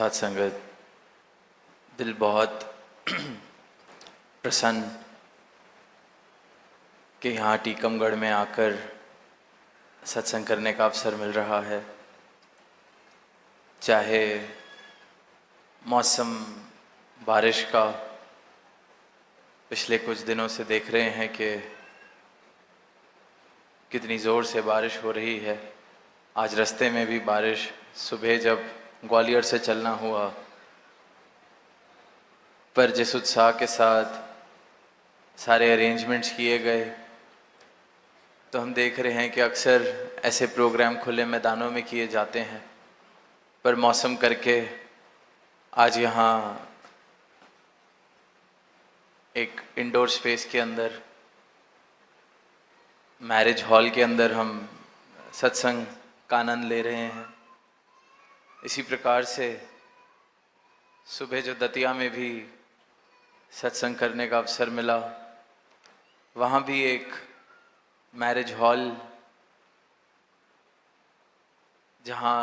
साथ संगत दिल बहुत प्रसन्न कि यहाँ टीकमगढ़ में आकर सत्संग करने का अवसर मिल रहा है। चाहे मौसम बारिश का पिछले कुछ दिनों से देख रहे हैं कि कितनी ज़ोर से बारिश हो रही है। आज रास्ते में भी बारिश, सुबह जब ग्वालियर से चलना हुआ, पर जिस उत्साह के साथ सारे अरेंजमेंट्स किए गए, तो हम देख रहे हैं कि अक्सर ऐसे प्रोग्राम खुले मैदानों में किए जाते हैं, पर मौसम करके आज यहाँ एक इंडोर स्पेस के अंदर, मैरिज हॉल के अंदर हम सत्संग का आनंद ले रहे हैं। इसी प्रकार से सुबह जो दतिया में भी सत्संग करने का अवसर मिला, वहाँ भी एक मैरिज हॉल जहाँ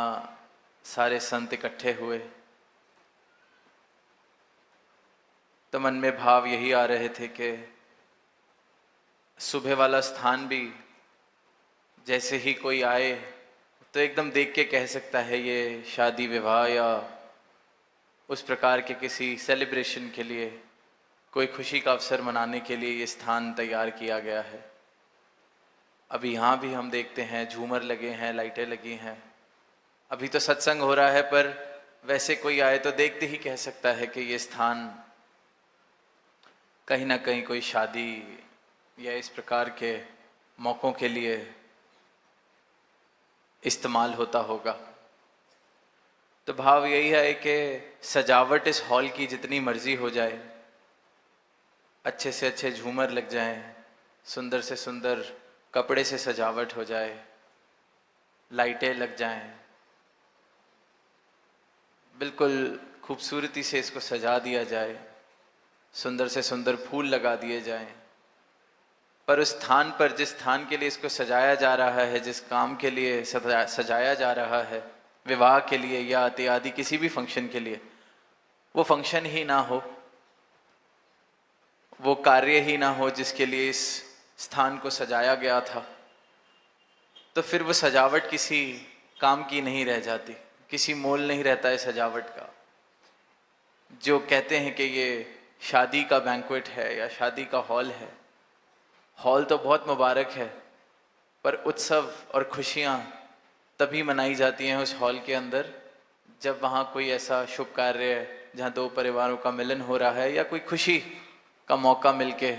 सारे संत इकट्ठे हुए, तो मन में भाव यही आ रहे थे कि सुबह वाला स्थान भी जैसे ही कोई आए तो एकदम देख के कह सकता है ये शादी विवाह या उस प्रकार के किसी सेलिब्रेशन के लिए, कोई खुशी का अवसर मनाने के लिए ये स्थान तैयार किया गया है। अभी यहाँ भी हम देखते हैं झूमर लगे हैं, लाइटें लगी हैं। अभी तो सत्संग हो रहा है, पर वैसे कोई आए तो देखते ही कह सकता है कि ये स्थान कहीं ना कहीं कोई शादी या इस प्रकार के मौक़ों के लिए इस्तेमाल होता होगा। तो भाव यही है कि सजावट इस हॉल की जितनी मर्जी हो जाए, अच्छे से अच्छे झूमर लग जाएं, सुंदर से सुंदर कपड़े से सजावट हो जाए, लाइटें लग जाएं, बिल्कुल खूबसूरती से इसको सजा दिया जाए, सुंदर से सुंदर फूल लगा दिए जाएं, पर उस स्थान पर, जिस स्थान के लिए इसको सजाया जा रहा है, जिस काम के लिए सजाया जा रहा है, विवाह के लिए या इत्यादि किसी भी फंक्शन के लिए, वो फंक्शन ही ना हो, वो कार्य ही ना हो जिसके लिए इस स्थान को सजाया गया था, तो फिर वो सजावट किसी काम की नहीं रह जाती, किसी मोल नहीं रहता है सजावट का। जो कहते हैं कि ये शादी का बैंक्वेट है या शादी का हॉल है, हॉल तो बहुत मुबारक है, पर उत्सव और खुशियाँ तभी मनाई जाती हैं उस हॉल के अंदर जब वहाँ कोई ऐसा शुभ कार्य है जहाँ दो परिवारों का मिलन हो रहा है, या कोई खुशी का मौका मिलके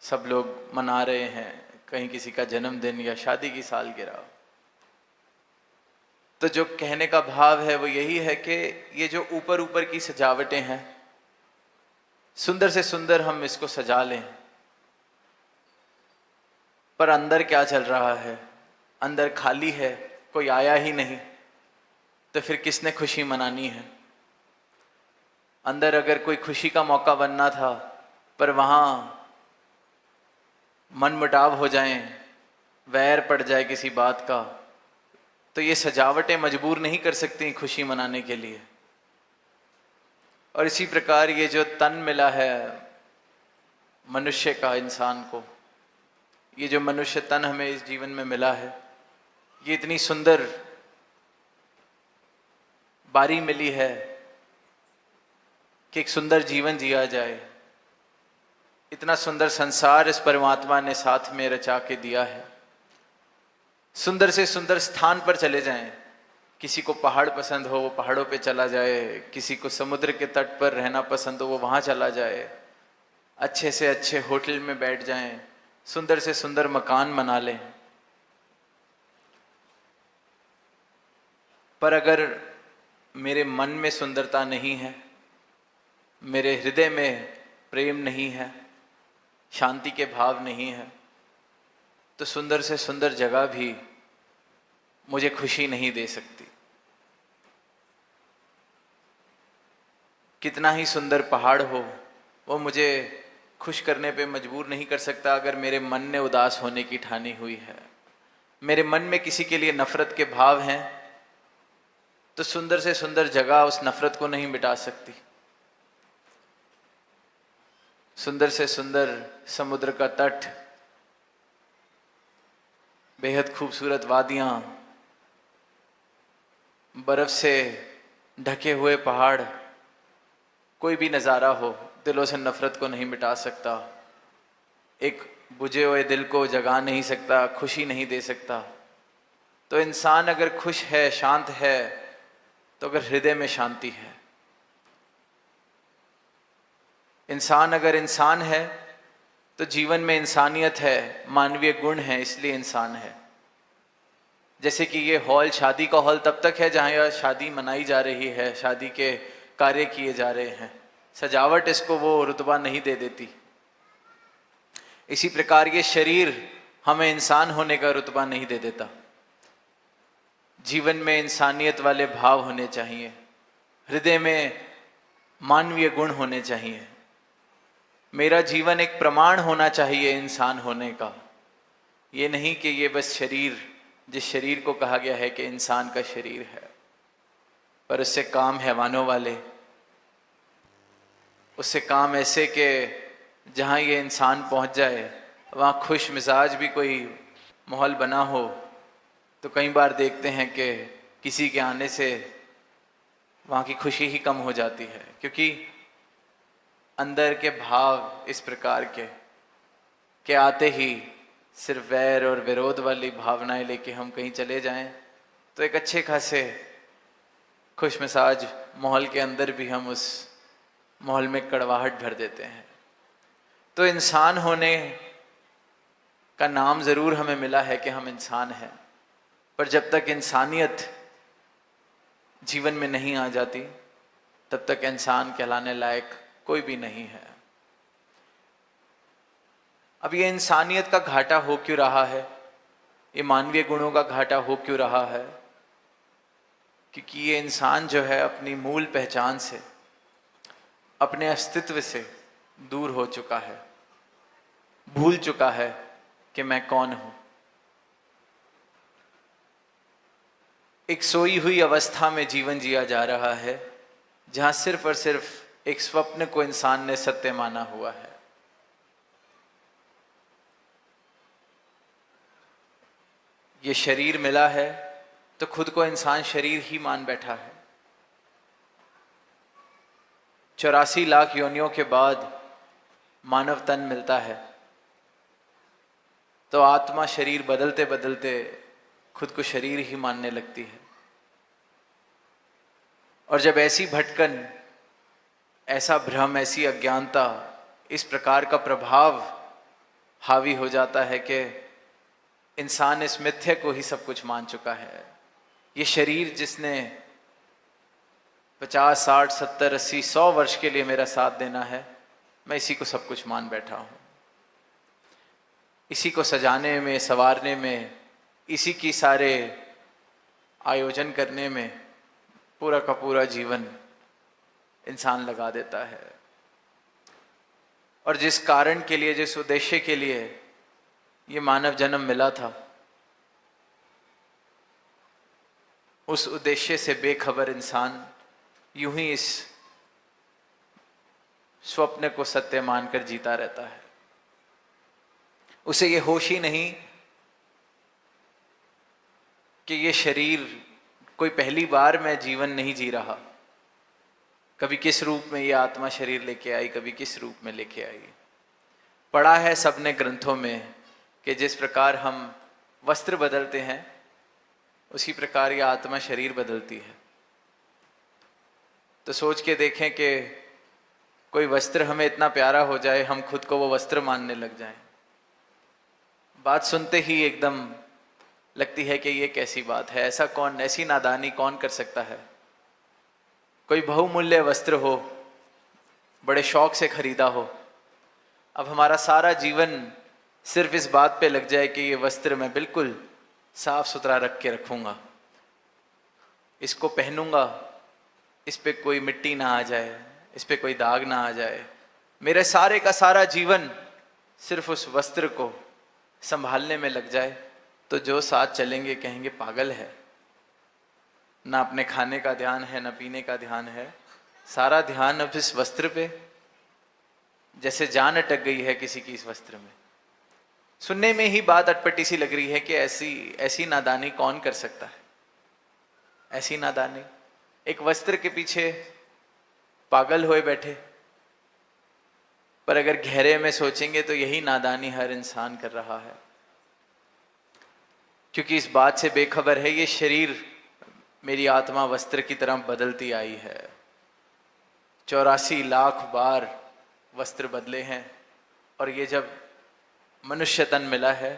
सब लोग मना रहे हैं, कहीं किसी का जन्मदिन या शादी की सालगिरह। तो जो कहने का भाव है वो यही है कि ये जो ऊपर ऊपर की सजावटें हैं, सुंदर से सुंदर हम इसको सजा लें, पर अंदर क्या चल रहा है? अंदर खाली है, कोई आया ही नहीं, तो फिर किसने खुशी मनानी है? अंदर अगर कोई खुशी का मौका बनना था, पर वहाँ मनमुटाव हो जाएं, वैर पड़ जाए किसी बात का, तो ये सजावटें मजबूर नहीं कर सकती खुशी मनाने के लिए। और इसी प्रकार ये जो तन मिला है मनुष्य का, इंसान को, ये जो मनुष्य तन हमें इस जीवन में मिला है, ये इतनी सुंदर बारी मिली है कि एक सुंदर जीवन जिया जाए। इतना सुंदर संसार इस परमात्मा ने साथ में रचा के दिया है। सुंदर से सुंदर स्थान पर चले जाएं, किसी को पहाड़ पसंद हो वो पहाड़ों पे चला जाए, किसी को समुद्र के तट पर रहना पसंद हो वो वहाँ चला जाए, अच्छे से अच्छे होटल में बैठ जाएं, सुंदर से सुंदर मकान बना लें। पर अगर मेरे मन में सुंदरता नहीं है, मेरे हृदय में प्रेम नहीं है, शांति के भाव नहीं है, तो सुंदर से सुंदर जगह भी मुझे खुशी नहीं दे सकती। कितना ही सुंदर पहाड़ हो, वो मुझे खुश करने पे मजबूर नहीं कर सकता अगर मेरे मन ने उदास होने की ठानी हुई है, मेरे मन में किसी के लिए नफरत के भाव हैं, तो सुंदर से सुंदर जगह उस नफरत को नहीं मिटा सकती। सुंदर से सुंदर समुद्र का तट, बेहद खूबसूरत वादियां, बर्फ से ढके हुए पहाड़, कोई भी नज़ारा हो, दिलों से नफरत को नहीं मिटा सकता, एक बुझे हुए दिल को जगा नहीं सकता, खुशी नहीं दे सकता। तो इंसान अगर खुश है, शांत है, तो अगर हृदय में शांति है, इंसान अगर इंसान है तो जीवन में इंसानियत है, मानवीय गुण है, इसलिए इंसान है। जैसे कि ये हॉल शादी का हॉल तब तक है जहाँ यह शादी मनाई जा रही है, शादी के कार्य किए जा रहे हैं, सजावट इसको वो रुतबा नहीं दे देती। इसी प्रकार ये शरीर हमें इंसान होने का रुतबा नहीं दे देता। जीवन में इंसानियत वाले भाव होने चाहिए, हृदय में मानवीय गुण होने चाहिए। मेरा जीवन एक प्रमाण होना चाहिए इंसान होने का, ये नहीं कि ये बस शरीर, जिस शरीर को कहा गया है कि इंसान का शरीर है, पर उससे काम हैवानों वाले, उससे काम ऐसे कि जहाँ ये इंसान पहुँच जाए वहाँ खुश मिजाज भी कोई माहौल बना हो। तो कई बार देखते हैं कि किसी के आने से वहाँ की खुशी ही कम हो जाती है, क्योंकि अंदर के भाव इस प्रकार के आते ही सिर्फ वैर और विरोध वाली भावनाएं लेके हम कहीं चले जाएं तो एक अच्छे खासे खुश मिजाज माहौल के अंदर भी हम उस माहौल में कड़वाहट भर देते हैं। तो इंसान होने का नाम ज़रूर हमें मिला है कि हम इंसान हैं, पर जब तक इंसानियत जीवन में नहीं आ जाती तब तक इंसान कहलाने लायक कोई भी नहीं है। अब ये इंसानियत का घाटा हो क्यों रहा है, ये मानवीय गुणों का घाटा हो क्यों रहा है? क्योंकि ये इंसान जो है अपनी मूल पहचान से, अपने अस्तित्व से दूर हो चुका है, भूल चुका है कि मैं कौन हूं। एक सोई हुई अवस्था में जीवन जिया जा रहा है जहां सिर्फ और सिर्फ एक स्वप्न को इंसान ने सत्य माना हुआ है। ये शरीर मिला है तो खुद को इंसान शरीर ही मान बैठा है। 84 लाख योनियों के बाद मानव तन मिलता है तो आत्मा शरीर बदलते बदलते खुद को शरीर ही मानने लगती है। और जब ऐसी भटकन, ऐसा भ्रम, ऐसी अज्ञानता, इस प्रकार का प्रभाव हावी हो जाता है कि इंसान इस मिथ्या को ही सब कुछ मान चुका है। ये शरीर जिसने 50, 60, 70, 80, 100 वर्ष के लिए मेरा साथ देना है, मैं इसी को सब कुछ मान बैठा हूँ। इसी को सजाने में, संवारने में, इसी की सारे आयोजन करने में पूरा का पूरा जीवन इंसान लगा देता है। और जिस कारण के लिए, जिस उद्देश्य के लिए ये मानव जन्म मिला था, उस उद्देश्य से बेखबर इंसान यूं ही इस स्वप्न को सत्य मानकर जीता रहता है। उसे ये होश ही नहीं कि ये शरीर कोई पहली बार मैं जीवन नहीं जी रहा। कभी किस रूप में ये आत्मा शरीर लेके आई, कभी किस रूप में लेके आई। पढ़ा है सबने ग्रंथों में कि जिस प्रकार हम वस्त्र बदलते हैं उसी प्रकार ये आत्मा शरीर बदलती है। तो सोच के देखें कि कोई वस्त्र हमें इतना प्यारा हो जाए, हम खुद को वो वस्त्र मानने लग जाएं। बात सुनते ही एकदम लगती है कि ये कैसी बात है, ऐसा कौन, ऐसी नादानी कौन कर सकता है। कोई बहुमूल्य वस्त्र हो, बड़े शौक से खरीदा हो, अब हमारा सारा जीवन सिर्फ इस बात पे लग जाए कि ये वस्त्र मैं बिल्कुल साफ सुथरा रख के रखूँगा, इसको पहनूंगा, इस पे कोई मिट्टी ना आ जाए, इस पे कोई दाग ना आ जाए। मेरे सारे का सारा जीवन सिर्फ उस वस्त्र को संभालने में लग जाए, तो जो साथ चलेंगे कहेंगे पागल है। ना अपने खाने का ध्यान है, ना पीने का ध्यान है, सारा ध्यान अब इस वस्त्र पे, जैसे जान अटक गई है किसी की इस वस्त्र में। सुनने में ही बात अटपटी सी लग रही है कि ऐसी ऐसी नादानी कौन कर सकता है, ऐसी नादानी, एक वस्त्र के पीछे पागल हुए बैठे। पर अगर गहरे में सोचेंगे तो यही नादानी हर इंसान कर रहा है, क्योंकि इस बात से बेखबर है ये शरीर, मेरी आत्मा वस्त्र की तरह बदलती आई है। 84 लाख बार वस्त्र बदले हैं, और ये जब मनुष्य तन मिला है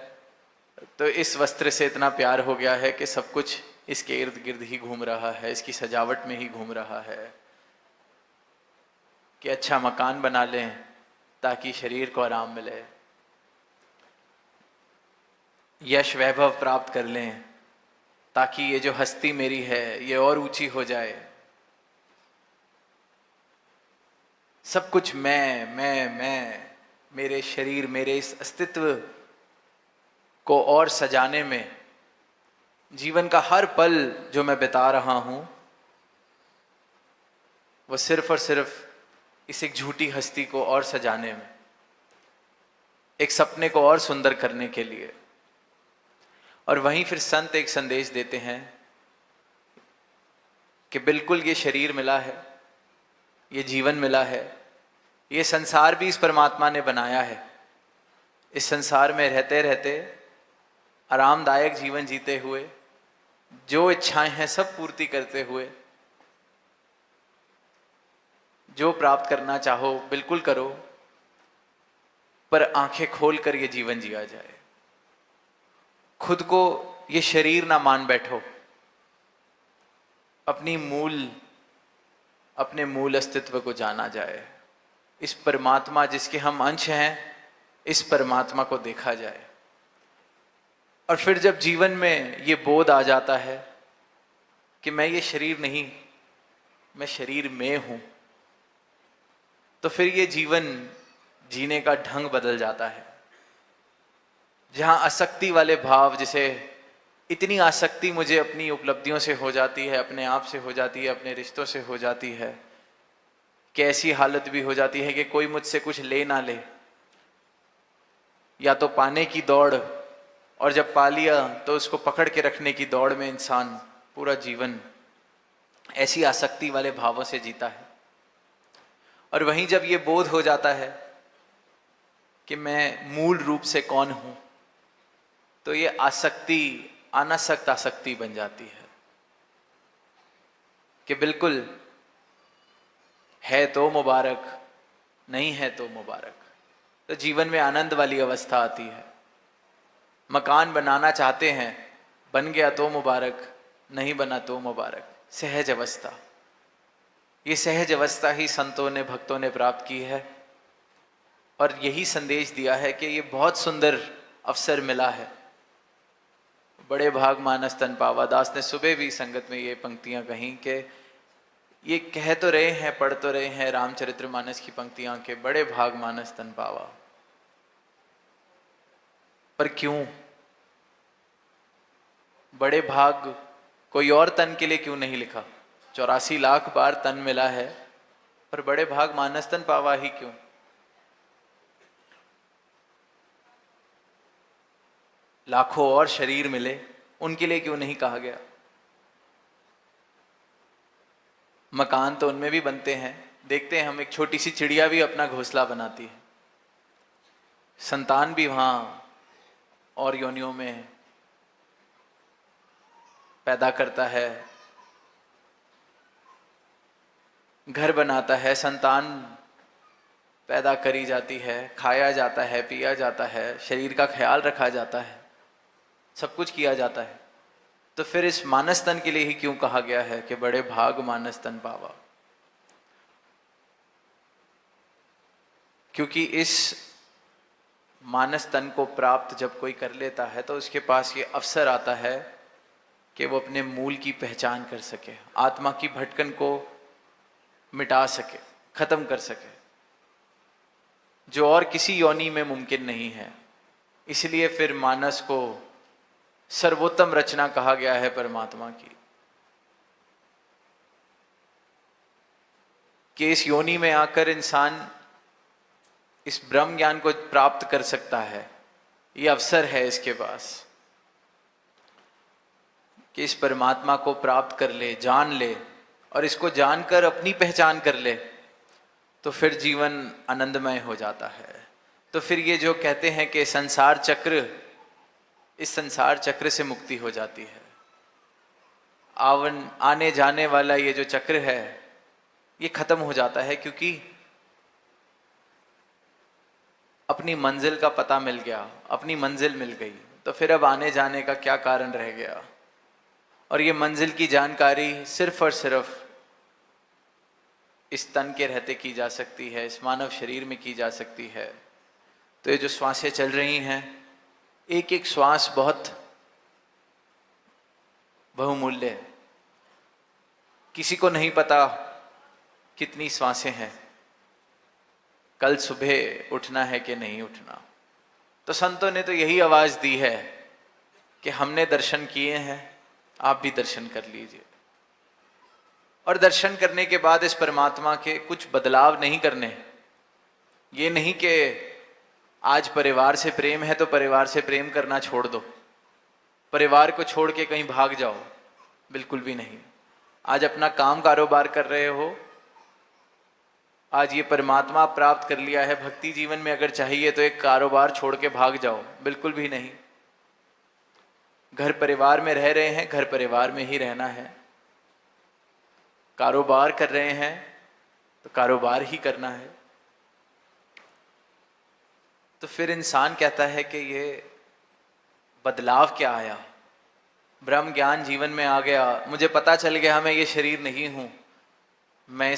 तो इस वस्त्र से इतना प्यार हो गया है कि सब कुछ इसके इर्द गिर्द ही घूम रहा है, इसकी सजावट में ही घूम रहा है कि अच्छा मकान बना लें ताकि शरीर को आराम मिले, यश वैभव प्राप्त कर लें ताकि ये जो हस्ती मेरी है ये और ऊंची हो जाए। सब कुछ मैं, मेरे शरीर, मेरे इस अस्तित्व को और सजाने में, जीवन का हर पल जो मैं बिता रहा हूं वो सिर्फ और सिर्फ इस एक झूठी हस्ती को और सजाने में, एक सपने को और सुंदर करने के लिए। और वहीं फिर संत एक संदेश देते हैं कि बिल्कुल ये शरीर मिला है, ये जीवन मिला है, ये संसार भी इस परमात्मा ने बनाया है। इस संसार में रहते रहते आरामदायक जीवन जीते हुए, जो इच्छाएं हैं सब पूर्ति करते हुए, जो प्राप्त करना चाहो बिल्कुल करो, पर आंखें खोल कर ये जीवन जिया जाए। खुद को ये शरीर ना मान बैठो, अपने मूल अस्तित्व को जाना जाए। इस परमात्मा जिसके हम अंश हैं, इस परमात्मा को देखा जाए। और फिर जब जीवन में ये बोध आ जाता है कि मैं ये शरीर नहीं, मैं शरीर में हूं, तो फिर ये जीवन जीने का ढंग बदल जाता है। जहां आसक्ति वाले भाव, जैसे इतनी आसक्ति मुझे अपनी उपलब्धियों से हो जाती है, अपने आप से हो जाती है, अपने रिश्तों से हो जाती है, कि ऐसी हालत भी हो जाती है कि कोई मुझसे कुछ ले ना ले, या तो पाने की दौड़, और जब पा लिया तो उसको पकड़ के रखने की दौड़ में इंसान पूरा जीवन ऐसी आसक्ति वाले भावों से जीता है। और वहीं जब ये बोध हो जाता है कि मैं मूल रूप से कौन हूं, तो ये आसक्ति अनासक्त आसक्ति बन जाती है कि बिल्कुल है तो मुबारक, नहीं है तो मुबारक। तो जीवन में आनंद वाली अवस्था आती है। मकान बनाना चाहते हैं, बन गया तो मुबारक, नहीं बना तो मुबारक। सहज अवस्था, ये सहज अवस्था ही संतों ने, भक्तों ने प्राप्त की है। और यही संदेश दिया है कि ये बहुत सुंदर अवसर मिला है। बड़े भाग मानस तन पावा, दास ने सुबह भी संगत में ये पंक्तियां कहीं कि ये कह तो रहे हैं, पढ़ तो रहे हैं रामचरितमानस की पंक्तियां के बड़े भाग मानस तन पावा, पर क्यों बड़े भाग कोई और तन के लिए क्यों नहीं लिखा? 84 लाख बार तन मिला है, पर बड़े भाग मानस तन पावा ही क्यों? लाखों और शरीर मिले, उनके लिए क्यों नहीं कहा गया? मकान तो उनमें भी बनते हैं, देखते हैं हम, एक छोटी सी चिड़िया भी अपना घोंसला बनाती है, संतान भी वहां और योनियों में पैदा करता है, घर बनाता है, संतान पैदा करी जाती है, खाया जाता है, पिया जाता है, शरीर का ख्याल रखा जाता है, सब कुछ किया जाता है। तो फिर इस मानस तन के लिए ही क्यों कहा गया है कि बड़े भाग मानस तन पावा? क्योंकि इस मानस तन को प्राप्त जब कोई कर लेता है तो उसके पास ये अवसर आता है कि वो अपने मूल की पहचान कर सके, आत्मा की भटकन को मिटा सके, खत्म कर सके, जो और किसी योनि में मुमकिन नहीं है। इसलिए फिर मानस को सर्वोत्तम रचना कहा गया है परमात्मा की। कि इस योनि में आकर इंसान इस ब्रह्म ज्ञान को प्राप्त कर सकता है, ये अवसर है इसके पास कि इस परमात्मा को प्राप्त कर ले, जान ले, और इसको जानकर अपनी पहचान कर ले, तो फिर जीवन आनंदमय हो जाता है। तो फिर ये जो कहते हैं कि संसार चक्र, इस संसार चक्र से मुक्ति हो जाती है। आने जाने वाला ये जो चक्र है ये खत्म हो जाता है, क्योंकि अपनी मंजिल का पता मिल गया, अपनी मंजिल मिल गई, तो फिर अब आने जाने का क्या कारण रह गया। और ये मंजिल की जानकारी सिर्फ और सिर्फ इस तन के रहते की जा सकती है, इस मानव शरीर में की जा सकती है। तो ये जो श्वासें चल रही हैं, एक एक श्वास बहुत बहुमूल्य है। किसी को नहीं पता कितनी श्वासें हैं, कल सुबह उठना है कि नहीं उठना। तो संतों ने तो यही आवाज दी है कि हमने दर्शन किए हैं, आप भी दर्शन कर लीजिए। और दर्शन करने के बाद इस परमात्मा के कुछ बदलाव नहीं करने। ये नहीं कि आज परिवार से प्रेम है तो परिवार से प्रेम करना छोड़ दो, परिवार को छोड़ के कहीं भाग जाओ, बिल्कुल भी नहीं। आज अपना काम कारोबार कर रहे हो, आज ये परमात्मा प्राप्त कर लिया है, भक्ति जीवन में अगर चाहिए तो एक कारोबार छोड़ के भाग जाओ, बिल्कुल भी नहीं। घर परिवार में रह रहे हैं, घर परिवार में ही रहना है। कारोबार कर रहे हैं तो कारोबार ही करना है। तो फिर इंसान कहता है कि ये बदलाव क्या आया, ब्रह्म ज्ञान जीवन में आ गया, मुझे पता चल गया मैं ये शरीर नहीं हूं, मैं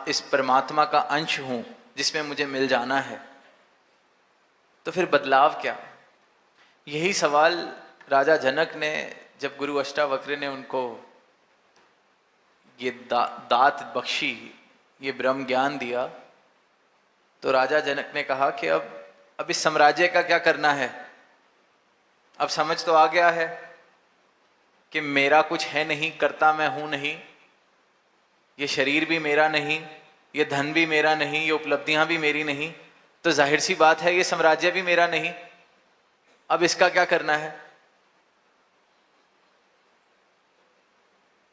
इस परमात्मा का अंश हूं जिसमें मुझे मिल जाना है। तो फिर बदलाव क्या? यही सवाल राजा जनक ने, जब गुरु अष्टावक्र ने उनको ये दात बख्शी, ये ब्रह्म ज्ञान दिया, तो राजा जनक ने कहा कि अब इस साम्राज्य का क्या करना है। अब समझ तो आ गया है कि मेरा कुछ है नहीं, करता मैं हूं नहीं, ये शरीर भी मेरा नहीं, ये धन भी मेरा नहीं, ये उपलब्धियां भी मेरी नहीं, तो जाहिर सी बात है ये साम्राज्य भी मेरा नहीं। अब इसका क्या करना है?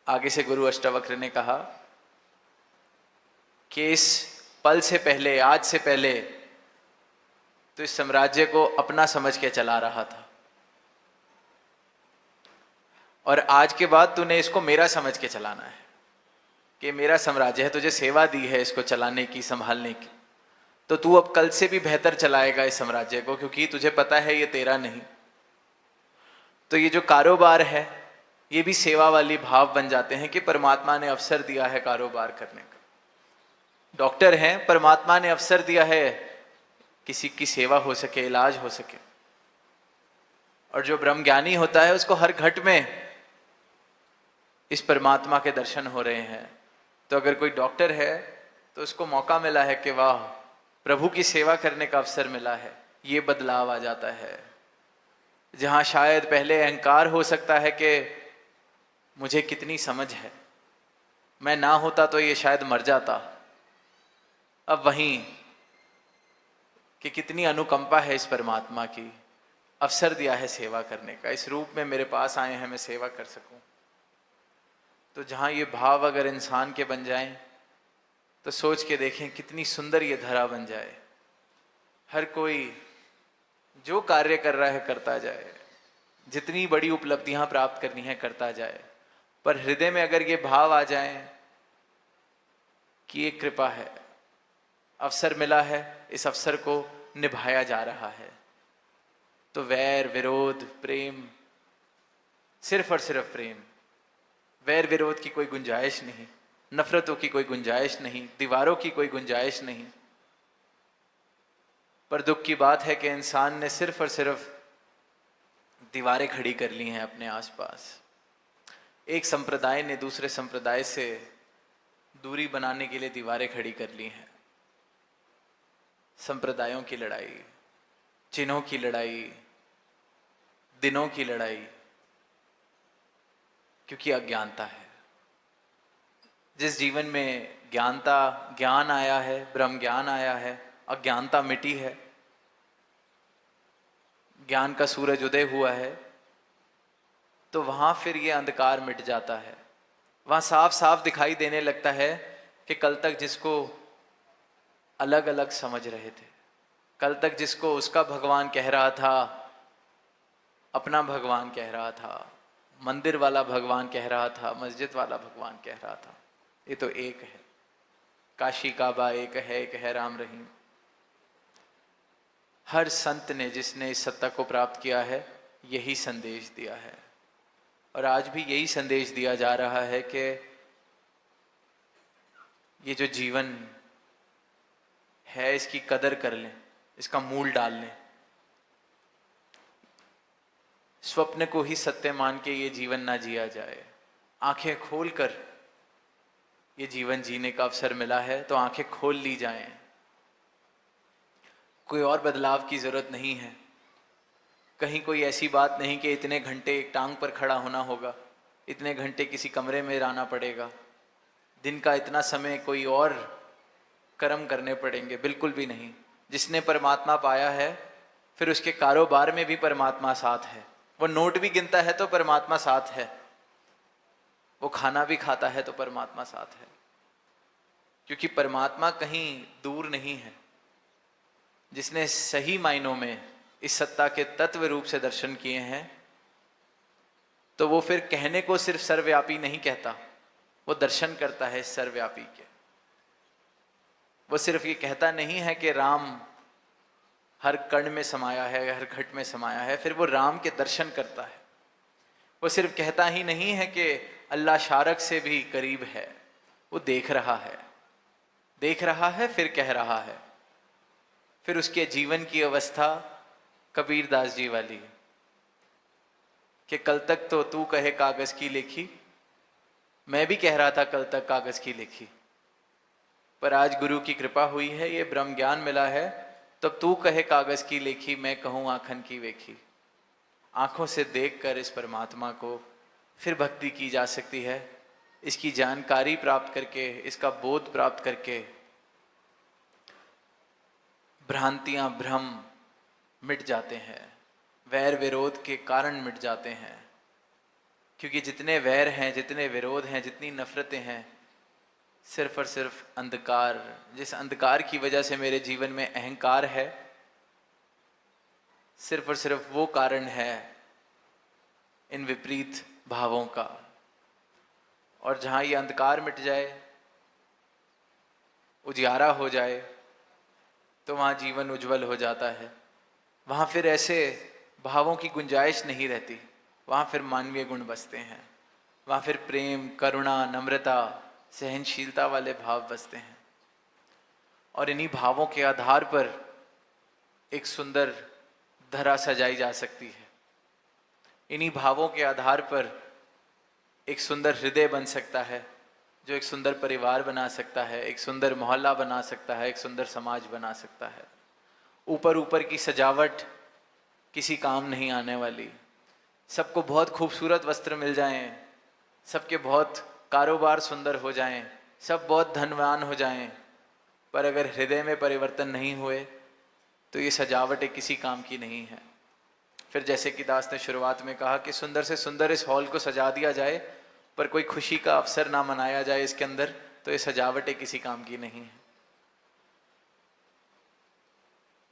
आगे से गुरु अष्टावक्र ने कहा कि इस पल से पहले, आज से पहले तो इस साम्राज्य को अपना समझ के चला रहा था, और आज के बाद तूने इसको मेरा समझ के चलाना है कि मेरा साम्राज्य है, तुझे सेवा दी है इसको चलाने की, संभालने की, तो तू अब कल से भी बेहतर चलाएगा इस साम्राज्य को, क्योंकि तुझे पता है ये तेरा नहीं। तो ये जो कारोबार है ये भी सेवा वाली भाव बन जाते हैं कि परमात्मा ने अवसर दिया है कारोबार करने का। डॉक्टर हैं, परमात्मा ने अवसर दिया है किसी की सेवा हो सके, इलाज हो सके। और जो ब्रह्मज्ञानी होता है उसको हर घट में इस परमात्मा के दर्शन हो रहे हैं। तो अगर कोई डॉक्टर है तो उसको मौका मिला है कि वाह, प्रभु की सेवा करने का अवसर मिला है, ये बदलाव आ जाता है। जहां शायद पहले अहंकार हो सकता है कि मुझे कितनी समझ है, मैं ना होता तो ये शायद मर जाता, अब वहीं कि कितनी अनुकंपा है इस परमात्मा की, अवसर दिया है सेवा करने का, इस रूप में मेरे पास आए हैं मैं सेवा कर सकूं। तो जहां ये भाव अगर इंसान के बन जाएं तो सोच के देखें कितनी सुंदर ये धरा बन जाए। हर कोई जो कार्य कर रहा है करता जाए, जितनी बड़ी उपलब्धियां प्राप्त करनी है करता जाए, पर हृदय में अगर ये भाव आ जाए कि ये कृपा है, अवसर मिला है, इस अवसर को निभाया जा रहा है, तो वैर विरोध प्रेम, सिर्फ और सिर्फ प्रेम, वैर विरोध की कोई गुंजाइश नहीं, नफरतों की कोई गुंजाइश नहीं, दीवारों की कोई गुंजाइश नहीं। पर दुख की बात है कि इंसान ने सिर्फ और सिर्फ दीवारें खड़ी कर ली हैं अपने आसपास। एक संप्रदाय ने दूसरे संप्रदाय से दूरी बनाने के लिए दीवारें खड़ी कर ली हैं। संप्रदायों की लड़ाई, चिन्हों की लड़ाई, दिनों की लड़ाई, क्योंकि अज्ञानता है। जिस जीवन में ज्ञान आया है, ब्रह्म ज्ञान आया है, अज्ञानता मिटी है, ज्ञान का सूरज उदय हुआ है, तो वहां फिर ये अंधकार मिट जाता है। वहां साफ साफ दिखाई देने लगता है कि कल तक जिसको अलग अलग समझ रहे थे, कल तक जिसको उसका भगवान कह रहा था, अपना भगवान कह रहा था, मंदिर वाला भगवान कह रहा था, मस्जिद वाला भगवान कह रहा था, ये तो एक है। काशी काबा एक है राम रहीम। हर संत ने जिसने इस सत्ता को प्राप्त किया है यही संदेश दिया है, और आज भी यही संदेश दिया जा रहा है कि ये जो जीवन है इसकी कदर कर लें, इसका मूल डाल लें, स्वप्न को ही सत्य मान के ये जीवन ना जिया जाए। आंखें खोलकर ये जीवन जीने का अवसर मिला है तो आंखें खोल ली जाएं। कोई और बदलाव की जरूरत नहीं है, कहीं कोई ऐसी बात नहीं कि इतने घंटे एक टांग पर खड़ा होना होगा, इतने घंटे किसी कमरे में रहना पड़ेगा, दिन का इतना समय कोई और कर्म करने पड़ेंगे, बिल्कुल भी नहीं। जिसने परमात्मा पाया है फिर उसके कारोबार में भी परमात्मा साथ है, वो नोट भी गिनता है तो परमात्मा साथ है, वो खाना भी खाता है तो परमात्मा साथ है, क्योंकि परमात्मा कहीं दूर नहीं है। जिसने सही मायनों में इस सत्ता के तत्व रूप से दर्शन किए हैं तो वो फिर कहने को सिर्फ सर्वव्यापी नहीं कहता, वो दर्शन करता है सर्वव्यापी के। वो सिर्फ ये कहता नहीं है कि राम हर कण में समाया है, हर घट में समाया है, फिर वो राम के दर्शन करता है। वो सिर्फ कहता ही नहीं है कि अल्लाह शारक से भी करीब है, वो देख रहा है फिर कह रहा है। फिर उसके जीवन की अवस्था कबीर दास जी वाली कि कल तक तो तू कहे कागज की लेखी, मैं भी कह रहा था कल तक कागज की लेखी, पर आज गुरु की कृपा हुई है, ये ब्रह्म ज्ञान मिला है, तब तू कहे कागज की लेखी, मैं कहूं आंखन की वेखी। आंखों से देखकर इस परमात्मा को फिर भक्ति की जा सकती है, इसकी जानकारी प्राप्त करके, इसका बोध प्राप्त करके भ्रांतियां भ्रम मिट जाते हैं, वैर विरोध के कारण मिट जाते हैं। क्योंकि जितने वैर हैं, जितने विरोध हैं, जितनी नफरतें हैं, सिर्फ और सिर्फ अंधकार, जिस अंधकार की वजह से मेरे जीवन में अहंकार है, सिर्फ और सिर्फ वो कारण है इन विपरीत भावों का। और जहाँ ये अंधकार मिट जाए, उजियारा हो जाए, तो वहाँ जीवन उज्जवल हो जाता है। वहाँ फिर ऐसे भावों की गुंजाइश नहीं रहती, वहाँ फिर मानवीय गुण बसते हैं, वहाँ फिर प्रेम, करुणा, नम्रता, सहनशीलता वाले भाव बसते हैं। और इन्हीं भावों के आधार पर एक सुंदर धरा सजाई जा सकती है। इन्हीं भावों के आधार पर एक सुंदर हृदय बन सकता है, जो एक सुंदर परिवार बना सकता है, एक सुंदर मोहल्ला बना सकता है, एक सुंदर समाज बना सकता है। ऊपर ऊपर की सजावट किसी काम नहीं आने वाली। सबको बहुत खूबसूरत वस्त्र मिल जाएं, सबके बहुत कारोबार सुंदर हो जाएं, सब बहुत धनवान हो जाएं, पर अगर हृदय में परिवर्तन नहीं हुए तो ये सजावट एक किसी काम की नहीं है। फिर जैसे कि दास ने शुरुआत में कहा कि सुंदर से सुंदर इस हॉल को सजा दिया जाए, पर कोई खुशी का अवसर ना मनाया जाए इसके अंदर, तो ये सजावट एक किसी काम की नहीं है।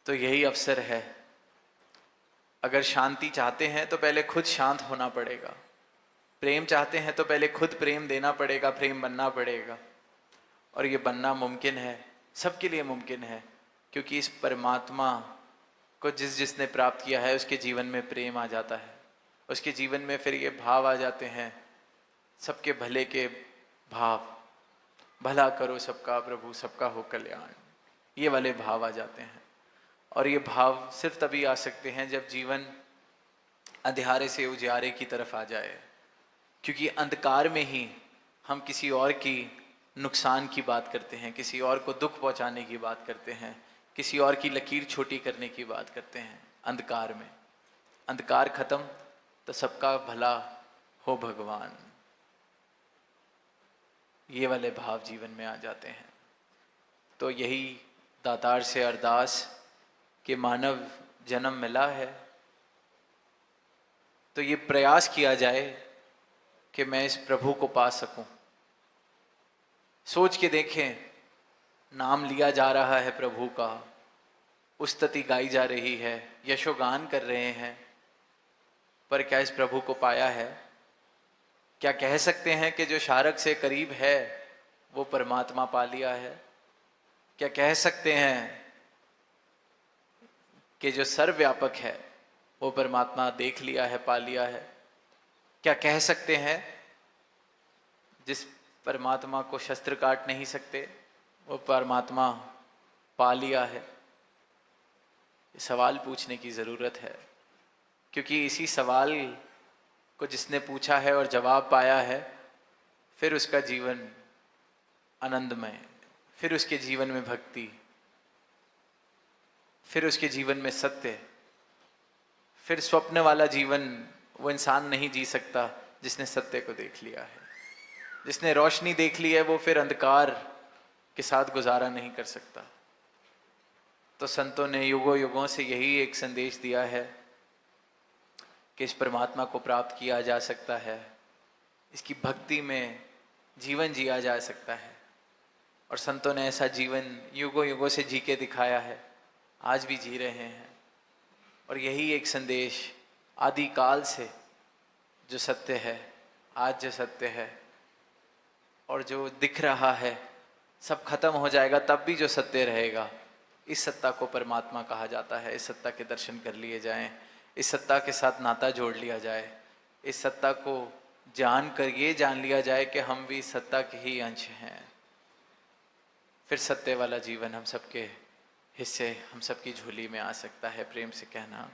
तो यही अवसर है। अगर शांति चाहते हैं तो पहले खुद शांत होना पड़ेगा, प्रेम चाहते हैं तो पहले खुद प्रेम देना पड़ेगा, प्रेम बनना पड़ेगा। और ये बनना मुमकिन है, सबके लिए मुमकिन है, क्योंकि इस परमात्मा को जिसने प्राप्त किया है उसके जीवन में प्रेम आ जाता है, उसके जीवन में फिर ये भाव आ जाते हैं, सबके भले के भाव, भला करो सबका प्रभु सबका हो कल्याण, ये वाले भाव आ जाते हैं। और ये भाव सिर्फ तभी आ सकते हैं जब जीवन अंधियारे से उजियारे की तरफ आ जाए, क्योंकि अंधकार में ही हम किसी और की नुकसान की बात करते हैं, किसी और को दुख पहुंचाने की बात करते हैं, किसी और की लकीर छोटी करने की बात करते हैं। अंधकार में, अंधकार खत्म तो सबका भला हो भगवान। ये वाले भाव जीवन में आ जाते हैं। तो यही दातार से अरदास कि मानव जन्म मिला है तो ये प्रयास किया जाए कि मैं इस प्रभु को पा सकूं। सोच के देखें, नाम लिया जा रहा है प्रभु का, उस्तति गाई जा रही है, यशोगान कर रहे हैं, पर क्या इस प्रभु को पाया है? क्या कह सकते हैं कि जो शारक से करीब है वो परमात्मा पा लिया है? क्या कह सकते हैं कि जो सर्वव्यापक है वो परमात्मा देख लिया है, पा लिया है? क्या कह सकते हैं जिस परमात्मा को शस्त्र काट नहीं सकते वो परमात्मा पा लिया है? ये सवाल पूछने की ज़रूरत है, क्योंकि इसी सवाल को जिसने पूछा है और जवाब पाया है, फिर उसका जीवन आनंदमय, फिर उसके जीवन में भक्ति, फिर उसके जीवन में सत्य, फिर स्वप्न वाला जीवन वो इंसान नहीं जी सकता जिसने सत्य को देख लिया है। जिसने रोशनी देख ली है वो फिर अंधकार के साथ गुजारा नहीं कर सकता। तो संतों ने युगों युगों से यही एक संदेश दिया है कि इस परमात्मा को प्राप्त किया जा सकता है, इसकी भक्ति में जीवन जिया जा सकता है। और संतों ने ऐसा जीवन युगों युगों से जी के दिखाया है, आज भी जी रहे हैं। और यही एक संदेश आदिकाल से जो सत्य है, आज जो सत्य है और जो दिख रहा है, सब खत्म हो जाएगा तब भी जो सत्य रहेगा, इस सत्ता को परमात्मा कहा जाता है। इस सत्ता के दर्शन कर लिए जाएं, इस सत्ता के साथ नाता जोड़ लिया जाए, इस सत्ता को जान कर ये जान लिया जाए कि हम भी सत्ता के ही अंश हैं। फिर सत्य वाला जीवन हम सबके हिस्से, हम सबकी झोली में आ सकता है। प्रेम से कहना